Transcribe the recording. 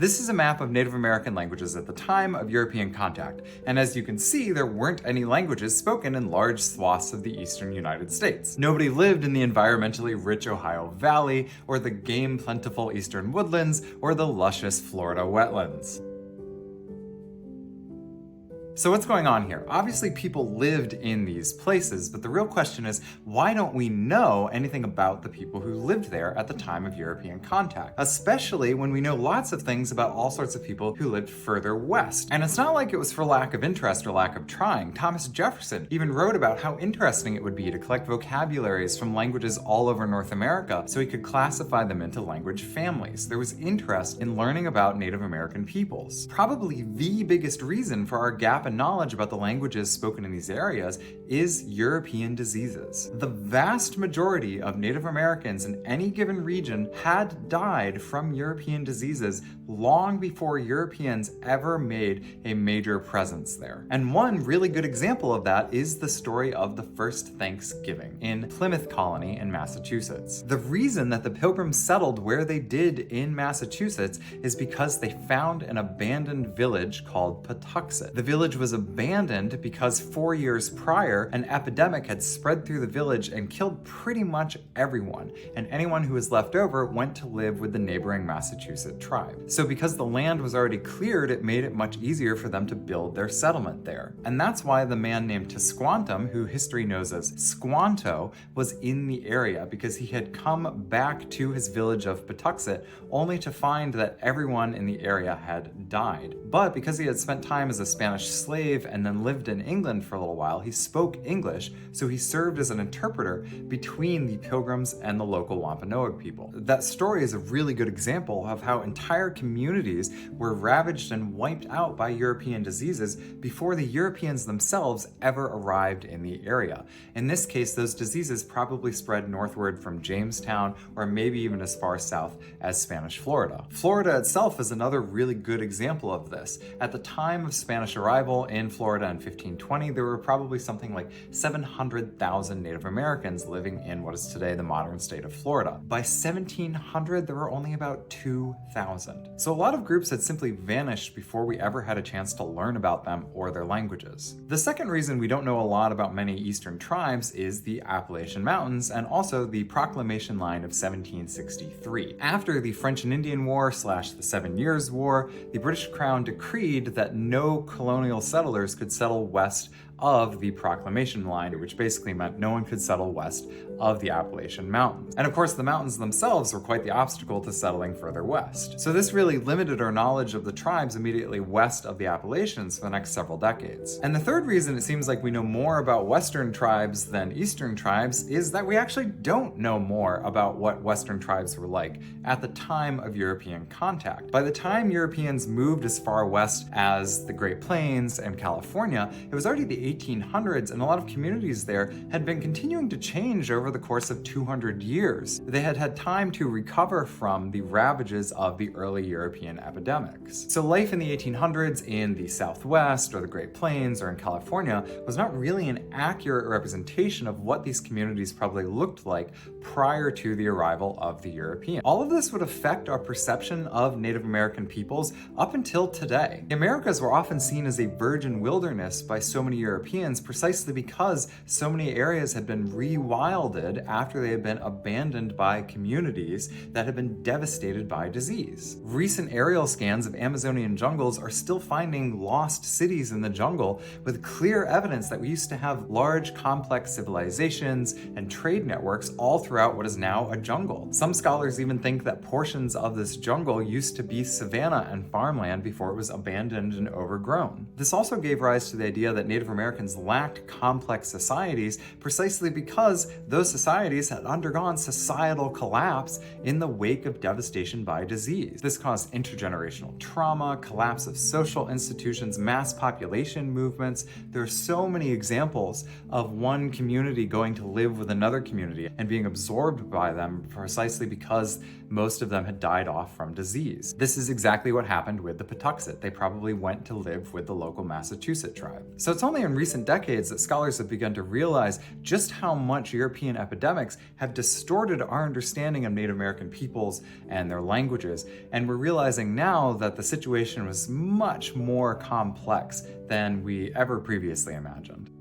This is a map of Native American languages at the time of European contact, and as you can see, there weren't any languages spoken in large swaths of the eastern United States. Nobody lived in the environmentally rich Ohio Valley, or the game-plentiful eastern woodlands, or the luscious Florida wetlands. So what's going on here? Obviously people lived in these places, but the real question is, why don't we know anything about the people who lived there at the time of European contact? Especially when we know lots of things about all sorts of people who lived further west. And it's not like it was for lack of interest or lack of trying. Thomas Jefferson even wrote about how interesting it would be to collect vocabularies from languages all over North America so he could classify them into language families. There was interest in learning about Native American peoples. Probably the biggest reason for our gap in knowledge about the languages spoken in these areas is European diseases. The vast majority of Native Americans in any given region had died from European diseases long before Europeans ever made a major presence there. And one really good example of that is the story of the first Thanksgiving in Plymouth Colony in Massachusetts. The reason that the Pilgrims settled where they did in Massachusetts is because they found an abandoned village called Patuxet. The village was abandoned because 4 years prior, an epidemic had spread through the village and killed pretty much everyone, and anyone who was left over went to live with the neighboring Massachusetts tribe. So because the land was already cleared, it made it much easier for them to build their settlement there. And that's why the man named Tisquantum, who history knows as Squanto, was in the area, because he had come back to his village of Patuxet only to find that everyone in the area had died. But because he had spent time as a Spanish slave and then lived in England for a little while, he spoke English, so he served as an interpreter between the Pilgrims and the local Wampanoag people. That story is a really good example of how entire communities were ravaged and wiped out by European diseases before the Europeans themselves ever arrived in the area. In this case, those diseases probably spread northward from Jamestown, or maybe even as far south as Spanish Florida. Florida itself is another really good example of this. At the time of Spanish arrival in Florida in 1520, there were probably something like 700,000 Native Americans living in what is today the modern state of Florida. By 1700, there were only about 2,000. So a lot of groups had simply vanished before we ever had a chance to learn about them or their languages. The second reason we don't know a lot about many Eastern tribes is the Appalachian Mountains, and also the Proclamation Line of 1763. After the French and Indian War / the 7 Years' War, the British Crown decreed that no colonial settlers could settle west of the Proclamation Line, which basically meant no one could settle west of the Appalachian Mountains. And of course, the mountains themselves were quite the obstacle to settling further west. So this really limited our knowledge of the tribes immediately west of the Appalachians for the next several decades. And the third reason it seems like we know more about Western tribes than Eastern tribes is that we actually don't know more about what Western tribes were like at the time of European contact. By the time Europeans moved as far west as the Great Plains and California, it was already the 1800s, and a lot of communities there had been continuing to change over the course of 200 years. They had had time to recover from the ravages of the early European epidemics. So life in the 1800s in the Southwest or the Great Plains or in California was not really an accurate representation of what these communities probably looked like prior to the arrival of the Europeans. All of this would affect our perception of Native American peoples up until today. The Americas were often seen as a virgin wilderness by so many Europeans precisely because so many areas had been rewilded after they had been abandoned by communities that had been devastated by disease. Recent aerial scans of Amazonian jungles are still finding lost cities in the jungle with clear evidence that we used to have large, complex civilizations and trade networks all throughout what is now a jungle. Some scholars even think that portions of this jungle used to be savanna and farmland before it was abandoned and overgrown. This also gave rise to the idea that Native Americans lacked complex societies precisely because those societies had undergone societal collapse in the wake of devastation by disease. This caused intergenerational trauma, collapse of social institutions, mass population movements. There are so many examples of one community going to live with another community and being absorbed by them precisely because most of them had died off from disease. This is exactly what happened with the Patuxet. They probably went to live with the local Massachusetts tribe. So it's only in recent decades that scholars have begun to realize just how much European epidemics have distorted our understanding of Native American peoples and their languages, and we're realizing now that the situation was much more complex than we ever previously imagined.